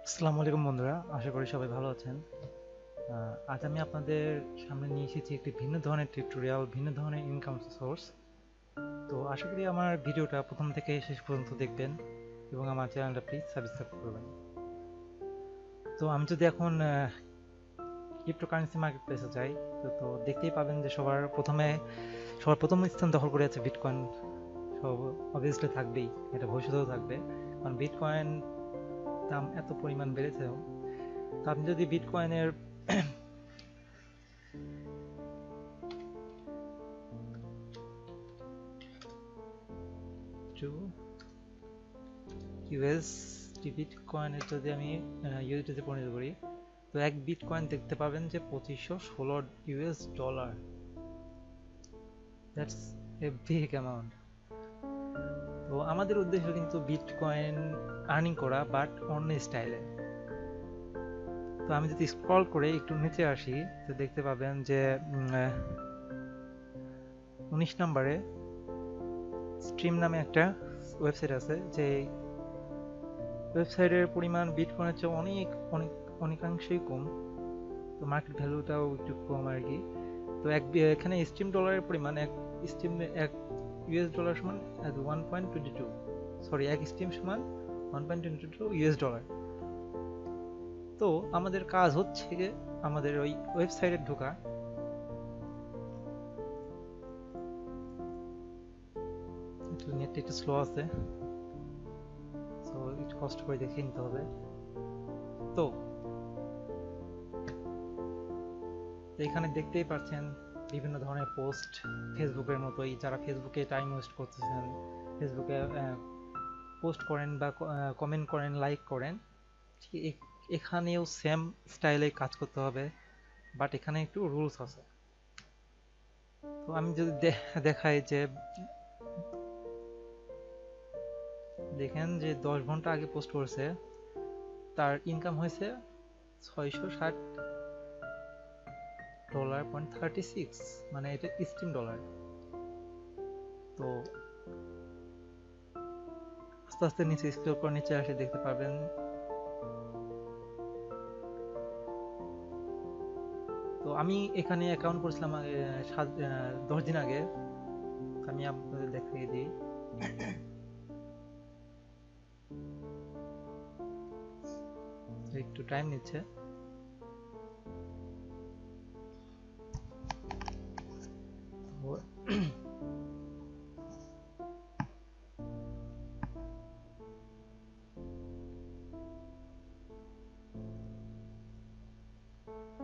আসসালামু আলাইকুম বন্ধুরা, আশা করি সবাই ভালো আছেন। আজ আমি আপনাদের সামনে নিয়ে এসেছি একটি ভিন্ন ধরনের টিউটোরিয়াল, ভিন্ন ধরনের ইনকাম সোর্স। তো আশা করি আমার ভিডিওটা প্রথম থেকে শেষ পর্যন্ত দেখবেন এবং আমার চ্যানেলটা প্লিজ সাবস্ক্রাইব করবেন। তো আমি যদি এখন ক্রিপ্টোকারেন্সি মার্কেট প্লেসে যাই, তো দেখতেই পাবেন যে সবার প্রথম স্থান দখল করে আছে বিটকয়েন। সব অবভিয়াসলি থাকবেই, এটা ভবিষ্যতেও থাকবে, কারণ বিটকয়েন দাম এত পরিমাণ বেড়েছে। তো আপনি যদি বিটকয়েনের ইউএসডি বিটকয়েনের যদি আমি ইউএসডিতে পরিণত করি, তো এক বিটকয়েন দেখতে পাবেন যে 2516 US dollar. That's a big amount. তো আমাদের উদ্দেশ্য কিন্তু বিটকয়েন আর্নিং করা, বাট অন্য স্টাইলে। তো আমি যদি স্ক্রল করে একটু নিচে আসি, তো দেখতে পাবেন যে 19 নম্বরে স্ট্রিম নামে একটা ওয়েবসাইট আছে, যে ওয়েবসাইটের পরিমাণ বিটকয়েনের চেয়ে অনেক অনেক অনেকাংশই কম। তো মার্কেট ভ্যালুটাও একটু কম আর কি। তো এখানে স্ট্রিম ডলারের পরিমাণ, এক ইউএস ডলার সমান 1.22, সরি, এক স্ট্রিম সমান 1.22 ইউএস ডলার। তো আমাদের কাজ হচ্ছে আমাদের ওই ওয়েবসাইটে ঢোকা। নেটটা একটু স্লো আছে, তো একটু কষ্ট করে দেখে নিতে হবে। তো এখানে দেখতেই পাচ্ছেন বিভিন্ন ধরনের পোস্ট, ফেসবুকের মতোই। যারা ফেসবুকে টাইম ওয়েস্ট করতেছেন, ফেসবুকে পোস্ট করেন বা কমেন্ট করেন, লাইক করেন, ঠিক এখানেও সেম স্টাইলে কাজ করতে হবে, বাট এখানে একটু রুলস আছে। তো আমি যদি দেখাই যে, দেখেন যে 10 ঘন্টা আগে পোস্ট করেছে, তার ইনকাম হয়েছে $660.36, মানে এটা স্টিম ডলার। তো আস্তে আস্তে নিচে স্ক্রল করে নিচে আসে, দেখতে পাবেন তো আমি এখানে অ্যাকাউন্ট করেছিলাম 10 দিন আগে। আমি আপনাদের দেখিয়ে দিই। একটু টাইম নিচ্ছে। তো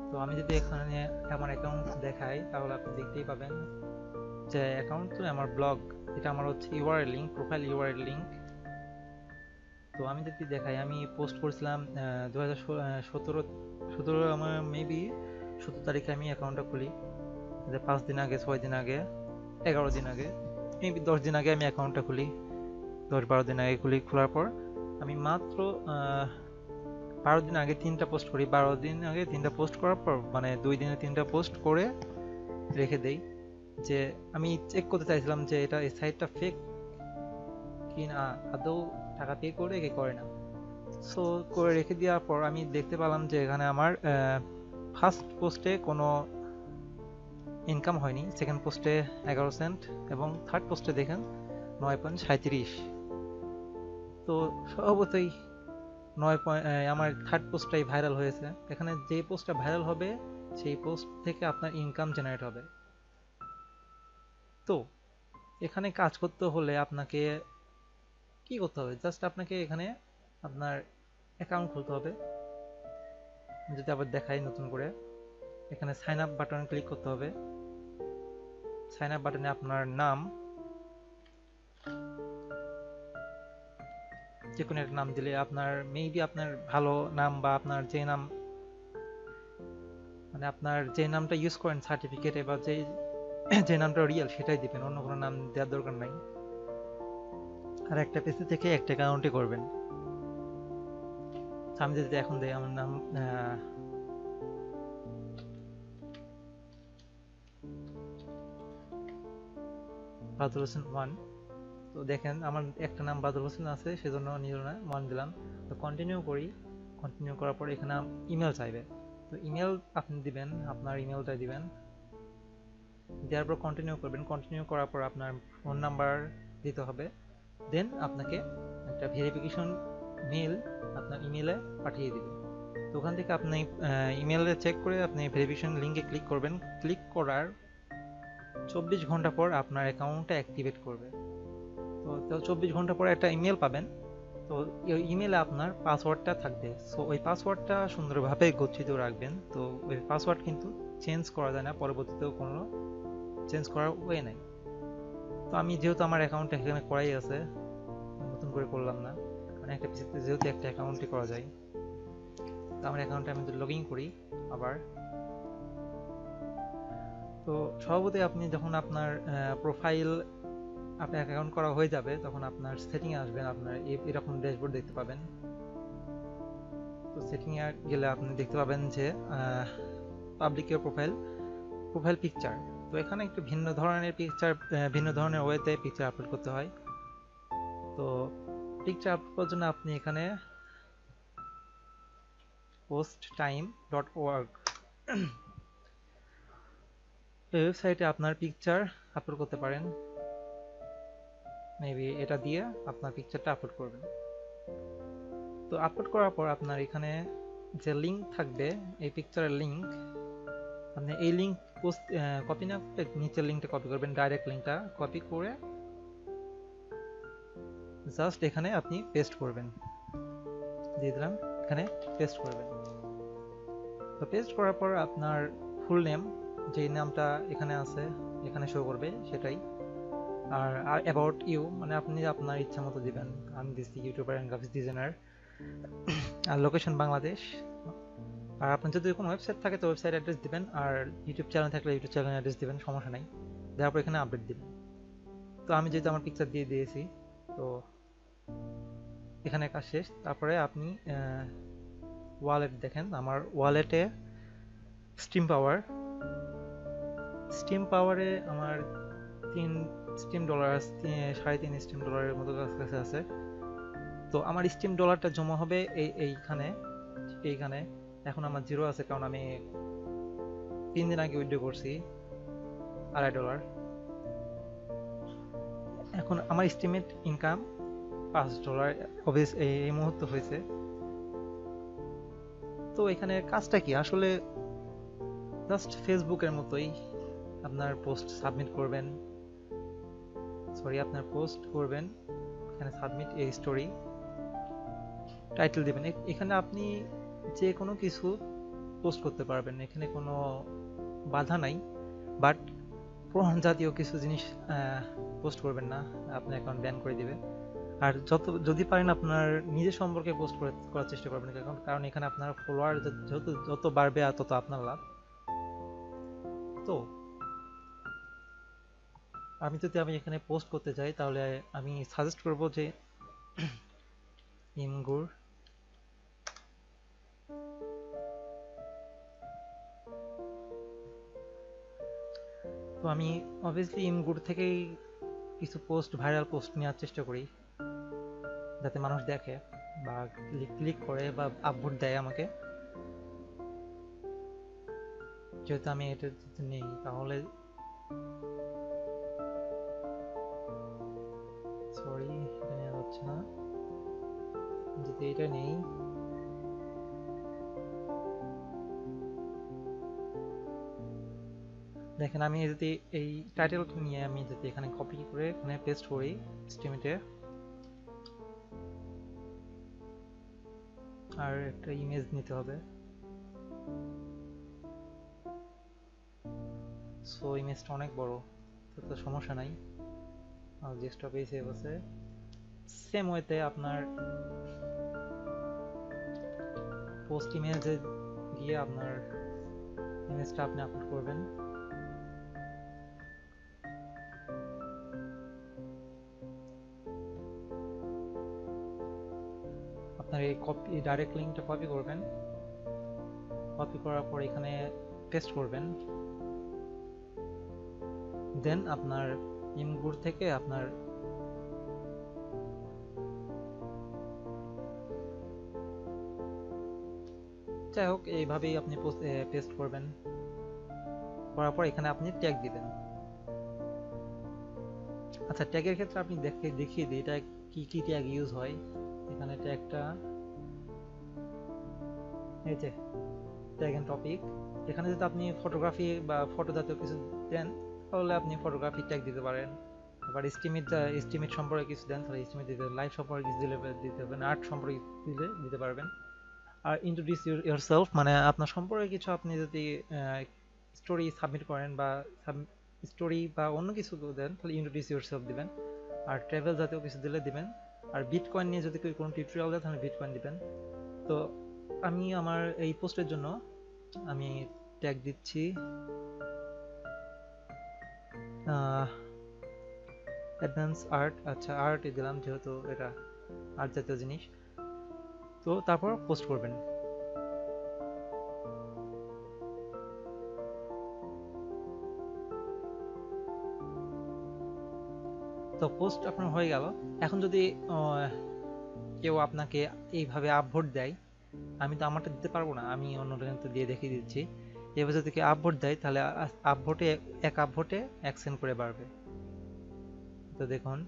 তো আমি যদি এখানে আমার অ্যাকাউন্ট দেখাই, তাহলে আপনি দেখতেই পাবেন যে অ্যাকাউন্ট তো আমার ব্লগ, এটা আমার হচ্ছে URL link, profile URL link. তো আমি যদি দেখাই, আমি পোস্ট করেছিলাম 2017 আমার মেবি 17 তারিখে আমি অ্যাকাউন্টটা খুলি। 5 দিন আগে, 6 দিন আগে, 11 দিন আগে, মেবি 10 দিন আগে আমি অ্যাকাউন্টটা খুলি। 10-12 দিন আগে খোলার পর আমি মাত্র 12 দিন আগে 3টা পোস্ট করি। 12 দিন আগে 3টা পোস্ট করার পর, মানে 2 দিনে 3টা পোস্ট করে রেখে দেই। যে আমি চেক করতে চাইছিলাম যে এই সাইটটা ফেক কি না, আদৌ টাকা পে করে কি করে না। সো করে রেখে দেওয়ার পর আমি দেখতে পেলাম যে এখানে আমার ফার্স্ট পোস্টে কোনো ইনকাম হয়নি, সেকেন্ড পোস্টে 11 সেন্ট, এবং থার্ড পোস্টে দেখেন 9.37। তো স্বভাবতই আমার থার্ড পোস্টটাই ভাইরাল হয়েছে। এখানে যে পোস্টটা ভাইরাল হবে, সেই পোস্ট থেকে আপনার ইনকাম জেনারেট হবে। তো এখানে কাজ করতে হলে আপনাকে কি করতে হবে, জাস্ট আপনাকে এখানে আপনার অ্যাকাউন্ট খুলতে হবে। যদি আবার দেখাই নতুন করে, এখানে সাইন আপ বাটনে ক্লিক করতে হবে। সাইন আপ বাটনে আপনার নাম, যে কোনো একটা নাম দিলে, আপনার মেবি আপনার ভালো নাম, বা আপনার যে নাম, মানে আপনার যে নামটা ইউজ করেন সার্টিফিকেটে, বা যে নামটা রিয়েল সেটাই দিবেন, অন্য কোনো নাম দেওয়ার দরকার নাই। আর একটা পেজে থেকে একটা অ্যাকাউন্টে করবেন। আমি যদি এখন দেই আমার নাম বাদল হোসেন 1। তো দেখেন আমার একটা নাম বাদল হোসেন আছে, সেজন্য নিল না, 1 দিলাম। তো কন্টিনিউ করি। কন্টিনিউ করার পর এখানে ইমেল চাইবে, তো ইমেল আপনি দিবেন, আপনার ইমেলটা দিবেন, দেওয়ার পর কন্টিনিউ করবেন। কন্টিনিউ করার পর আপনার ফোন নাম্বার দিতে হবে, দেন আপনাকে একটা ভেরিফিকেশন মেল আপনার ইমেলে পাঠিয়ে দিবে। তো ওখান থেকে আপনি ইমেলে চেক করে আপনি ভেরিফিকেশন লিঙ্কে ক্লিক করবেন। ক্লিক করার 24 ঘন্টা পর আপনার অ্যাকাউন্টটা অ্যাক্টিভেট করবে। তো 24 ঘন্টা পর একটা ইমেল পাবেন, তো ওই ইমেলে আপনার পাসওয়ার্ডটা থাকবে। সো ওই পাসওয়ার্ডটা সুন্দরভাবে গচ্ছিত রাখবেন। তো ওই পাসওয়ার্ড কিন্তু চেঞ্জ করা যায় না, পরবর্তীতেও কোনো চেঞ্জ করার ওয়ে নাই। তো আমি যেহেতু আমার অ্যাকাউন্টটা এখানে করাই আছে, নতুন করে করলাম না, মানে একটা পিসিতে যেহেতু একটা অ্যাকাউন্টই করা যায়, তো আমার অ্যাকাউন্টে আমি লগ ইন করি আবার। তো স্বভাবতই আপনি যখন আপনার প্রোফাইল আপনার অ্যাকাউন্ট করা হয়ে যাবে, তখন আপনার সেটিংয়ে আসবেন, আপনার এরকম ড্যাশবোর্ড দেখতে পাবেন। তো সেটিংয়ে গেলে আপনি দেখতে পাবেন যে পাবলিক ইউর প্রোফাইল পিকচার। তো এখানে একটু ভিন্ন ধরনের পিকচার, ভিন্ন ধরনের ওয়েতে পিকচার আপলোড করতে হয়। তো পিকচার আপলোড করার জন্য আপনি এখানে posttime.org এই ওয়েবসাইটে আপনার পিকচার আপলোড করতে পারেন। মেবি এটা দিয়ে আপনার পিকচারটা আপলোড করবেন। তো আপলোড করার পর আপনার এখানে যে লিঙ্ক থাকবে, এই পিকচারের লিঙ্ক, আপনি এই লিঙ্ক পোস্ট কপি না করে নিচের লিঙ্কটা কপি করবেন। ডাইরেক্ট লিঙ্কটা কপি করে জাস্ট এখানে আপনি পেস্ট করবেন, দিয়ে দিলাম, এখানে পেস্ট করবেন। তো পেস্ট করার পর আপনার ফুল নেম, যেই নামটা এখানে আছে এখানে শো করবে সেটাই। আর অ্যাবাউট ইউ মানে আপনি আপনার ইচ্ছা মতো দিবেন। আমি দিচ্ছি ইউটিউবার অ্যান্ড গ্রাফিক্স ডিজাইনার, আর লোকেশন বাংলাদেশ। আর আপনার যদি কোনো ওয়েবসাইট থাকে তো ওয়েবসাইট অ্যাড্রেস দিবেন, আর ইউটিউব চ্যানেল থাকলে ইউটিউব চ্যানেল অ্যাড্রেস দিবেন, সমস্যা নাই। দেওয়ার পর এখানে আপডেট দিবেন। তো আমি যেহেতু আমার পিকচার দিয়ে দিয়েছি, তো এখানে কাজ শেষ। তারপরে আপনি ওয়ালেট দেখেন, আমার ওয়ালেটে স্টিম পাওয়ারে আমার 3 স্টিম ডলার, 3.5 স্টিম ডলারের মতো কাছে আছে। তো আমার স্টিম ডলারটা জমা হবে এইখানে। এখন আমার 0 আছে, কারণ আমি 3 দিন আগে উইথড্র করছি $2.5। এখন আমার এস্টিমেট ইনকাম $5 অবভিয়াস এই মুহূর্তে হয়েছে। তো এখানে কাজটা কি আসলে, জাস্ট ফেসবুকের মতোই আপনার পোস্ট করবেন, এখানে সাবমিট এই স্টোরি, টাইটেল দিবেন। এখানে আপনি যে কোনো কিছু পোস্ট করতে পারবেন, এখানে কোনো বাধা নাই। বাট প্রমাণ জাতীয় কিছু জিনিস পোস্ট করবেন না, আপনার অ্যাকাউন্ট ব্যান করে দিবে। আর যদি পারেন আপনার নিজের সম্পর্কে পোস্ট করার চেষ্টা করবেন, কারণ এখানে আপনার ফলোয়ার যত বাড়বে আর তত আপনার লাভ। তো আমি এখানে পোস্ট করতে চাই, তাহলে আমি সাজেস্ট করব যে ইমগুর, তো আমি অবভিয়াসলি ইমগুর থেকেই কিছু ভাইরাল পোস্ট নেওয়ার চেষ্টা করি, যাতে মানুষ দেখে বা ক্লিক করে বা আপভোট দেয় আমাকে। যেহেতু আমি এটা নেই, তাহলে সরি এটা নেওয়া যাচ্ছে না, যদি এটা নেই। দেখেন আমি যদি এই টাইটেলটা নিয়ে আমি যদি এখানে কপি করে এখানে পেস্ট করি স্টিমেটে, আর একটা ইমেজ নিতে হবে। সো ইমেজটা অনেক বড়, তো সমস্যা নাই, ডেস্কটপে সেভ আছে। সেম ওয়েতে আপনার পোস্ট ইমেজে গিয়ে আপনার ইমেজটা আপনি আপলোড করবেন। আপনার এই ডাইরেক্ট লিঙ্কটা কপি করবেন, কপি করার পর এখানে পেস্ট করবেন। দেন আপনার ইমগুর থেকে আপনার যাই হোক, এইভাবেই আপনি পেস্ট করবেন। করার পর এখানে আপনি ট্যাগ দিবেন। আচ্ছা, ট্যাগের ক্ষেত্রে আপনি দেখিয়ে দিই এটা কি কি ট্যাগ ইউজ হয়। এখানে ট্যাগটা এই যে ট্যাগ এন্ড টপিক। এখানে যদি আপনি ফটোগ্রাফি বা ফটো জাতীয় কিছু দেন তাহলে আপনি ফটোগ্রাফি ট্যাগ দিতে পারেন। আবার এস্টিমেট সম্পর্কে কিছু দেন তাহলে এস্টিমেট দিতে পারেন, লাইভ সম্পর্কে কিছু দিলে দিতে পারবেন, আর্ট সম্পর্কে দিলে দিতে পারবেন। আর ইন্ট্রোডিউস ইয়োরসেলফ মানে আপনার সম্পর্কে কিছু আপনি যদি স্টোরি সাবমিট করেন বা স্টোরি বা অন্য কিছু দেন তাহলে ইন্ট্রোডিউস ইয়োরসেলফ দিবেন। আর ট্রাভেল জাতীয় কিছু দিলে দিবেন। আর বিটকয়েন নিয়ে যদি কোনো টিউটোরিয়াল দেয় তাহলে বিটকয়েন দিবেন। তো আমি আমার এই পোস্টের জন্য আমি ট্যাগ দিচ্ছি অ্যাডভান্স আর্ট। আচ্ছা, আর্ট দিলাম যেহেতু এটা আর্ট জাতীয় জিনিস। তো তারপর পোস্ট করবেন। তো পোস্ট আপনার হয়ে গেল। এখন যদি কেউ আপনাকে এইভাবে আপভোট দেয়, আমি তো আমারটা দিতে পারবো না, আমি অন্যটা দিয়ে দেখিয়ে দিচ্ছি। এবার যদি কেউ আপভোট দেয় তাহলে আপভোটে এক আপভোটে 1 সেন্ট করে বাড়বে। তো দেখুন,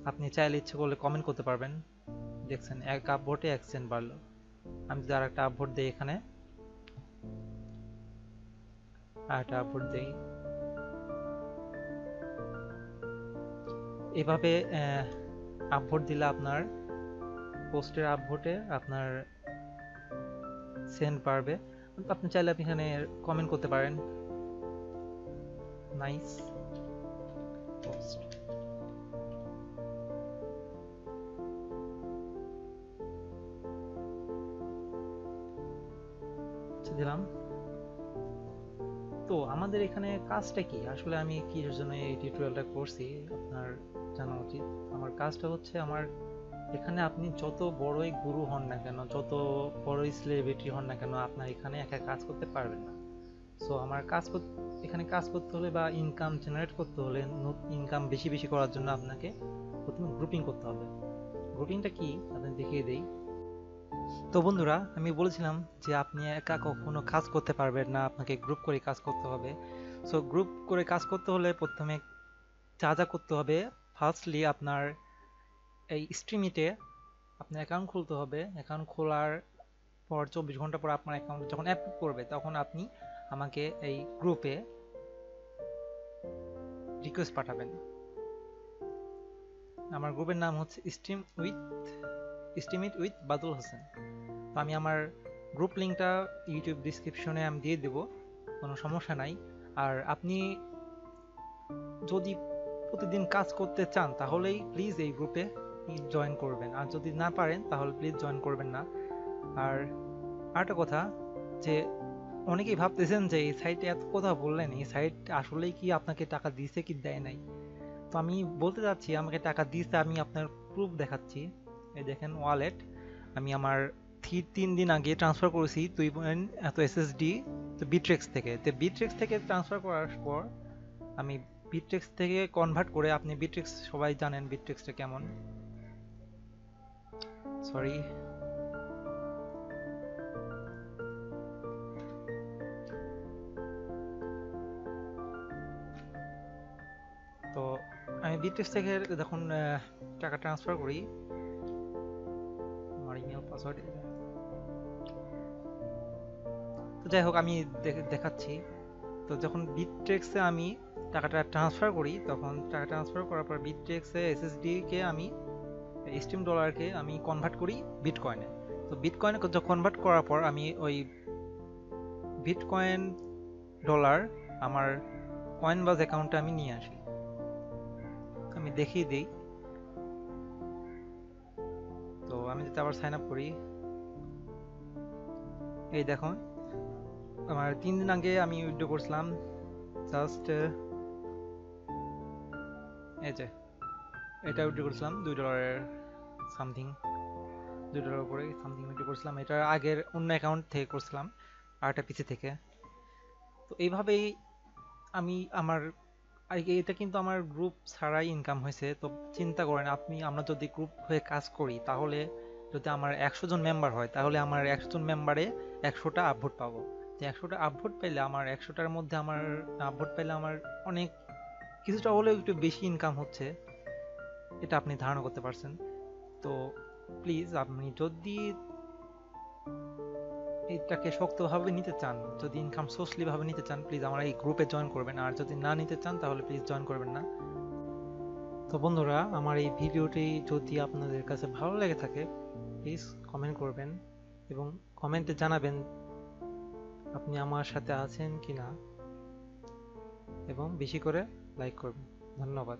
আপনি চাইলে ইচ্ছে করলে কমেন্ট করতে পারবেন। দেখছেন, এক আপভোটে 1 সেন্ট বাড়লো। আমি যদি আরেকটা আপভোট দিই, এখানে আরেকটা আপভোট দিই, এভাবে আপভোট দিলে আপনার পোস্টের আপভোটে আপনার সেন্ট বাড়বে। আপনি চাইলে আপনি এখানে কমেন্ট করতে পারেন, নাইস পোস্ট দিলাম। তো আমাদের এখানে কাজটা কি আসলে, আমি কি জন্য এই টিউটোরিয়ালটা করছি আপনার জানা উচিত। আমার কাজটা হচ্ছে, আমার এখানে আপনি যত বড়ই গুরু হন না কেন, যত বড়ই সেলিব্রিটি হন না কেন, আপনার এখানে একা কাজ করতে পারবেন না। সো আমার এখানে কাজ করতে হলে বা ইনকাম জেনারেট করতে হলে, ইনকাম বেশি বেশি করার জন্য আপনাকে প্রথমে গ্রুপিং করতে হবে। গ্রুপিংটা কি আপনি দেখিয়ে দেই। তো বন্ধুরা, আমি বলেছিলাম যে আপনি একা কখনো কাজ করতে পারবেন না, আপনাকে গ্রুপ করে কাজ করতে হবে। সো গ্রুপ করে কাজ করতে হলে প্রথমে যা যা করতে হবে, ফার্স্টলি আপনার এই স্ট্রিমিটে আপনার অ্যাকাউন্ট খুলতে হবে। অ্যাকাউন্ট খোলার পর 24 ঘন্টা পর আপনার অ্যাকাউন্ট যখন অ্যাপ্রুভ করবে তখন আপনি আমাকে এই গ্রুপে রিকোয়েস্ট পাঠাবেন। আমার গ্রুপের নাম হচ্ছে স্টিমিট উইথ বাদল হোসেন। তো আমি আমার গ্রুপ লিঙ্কটা ইউটিউব ডিসক্রিপশনে আমি দিয়ে দেবো, কোনো সমস্যা নাই। আর আপনি যদি প্রতিদিন কাজ করতে চান তাহলেই প্লিজ এই গ্রুপে জয়েন করবেন, আর যদি না পারেন তাহলে প্লিজ জয়েন করবেন না। আর আরেকটা কথা, যে অনেকেই ভাবতেছেন যে এই সাইটে এত কথা বললেন, এই সাইট আসলেই কি আপনাকে টাকা দিয়েছে কি দেয় নাই। তো আমি বলতে চাচ্ছি, আমাকে টাকা দিয়েছে, আমি আপনার প্রুফ দেখাচ্ছি। এই দেখেন ওয়ালেট, আমি আমার 3 দিন আগে ট্রান্সফার করেছি 2 এত এসএসডি। তো বিট্রেক্স থেকে, তো বিট্রেক্স থেকে ট্রান্সফার করার পর আমি বিট্রেক্স থেকে কনভার্ট করে, আপনি বিট্রেক্স সবাই জানেন বিট্রেক্সটা কেমন, সরি। তো আমি বিট্রেক্স থেকে যখন টাকা ট্রান্সফার করি, আমার ইমেল পাসওয়ার্ড, তো যাই হোক আমি দেখাচ্ছি। তো যখন বিট্রেক্সে আমি টাকাটা ট্রান্সফার করি, তখন টাকা ট্রান্সফার করার পর বিট্রেক্সে এসএসডি কে আমি স্টিম ডলারকে আমি কনভার্ট করি বিটকয়েনে। তো বিটকয়েনে কনভার্ট করার পর আমি ওই বিটকয়েন ডলার আমার কয়েনবাজ অ্যাকাউন্টে আমি নিয়ে আসি। আমি দেখিয়ে দিই। তো আমি যদি আবার সাইন আপ করি, এই দেখুন আমার 3 দিন আগে আমি উইথড্র করছিলাম জাস্ট, এই যে এটা উইথড্র করছিলাম $2 সামথিং, $2 করে সামথিং উইথড্র করছিলাম। এটা আগের অন্য অ্যাকাউন্ট থেকে করছিলাম, আরেকটা পিসি থেকে। তো এইভাবেই আমি আমার এটা কিন্তু আমার গ্রুপ ছাড়াই ইনকাম হয়েছে। তো চিন্তা করেন, আমরা যদি গ্রুপ হয়ে কাজ করি তাহলে যদি আমার 100 জন মেম্বার হয় তাহলে আমার 100 জন মেম্বারে 100টা আপভোট পাবো। তো 100টা আপভোট পাইলে আমার 100টার মধ্যে আমার আপভোট পাইলে আমার অনেক কিছুটা হলেও একটু বেশি ইনকাম হচ্ছে, এটা আপনি ধারণা করতে পারছেন। তো প্লিজ আপনি যদি এটাকে শক্তভাবে নিতে চান, যদি ইনকাম সোর্সলি ভাবে নিতে চান, প্লিজ আমার এই গ্রুপে জয়েন করবেন। আর যদি না নিতে চান তাহলে প্লিজ জয়েন করবেন না। তো বন্ধুরা, আমার এই ভিডিওটি যদি আপনাদের কাছে ভালো লেগে থাকে প্লিজ কমেন্ট করবেন এবং কমেন্টে জানাবেন আপনি আমার সাথে আছেন কিনা, এবং বেশি করে লাইক করবেন। ধন্যবাদ।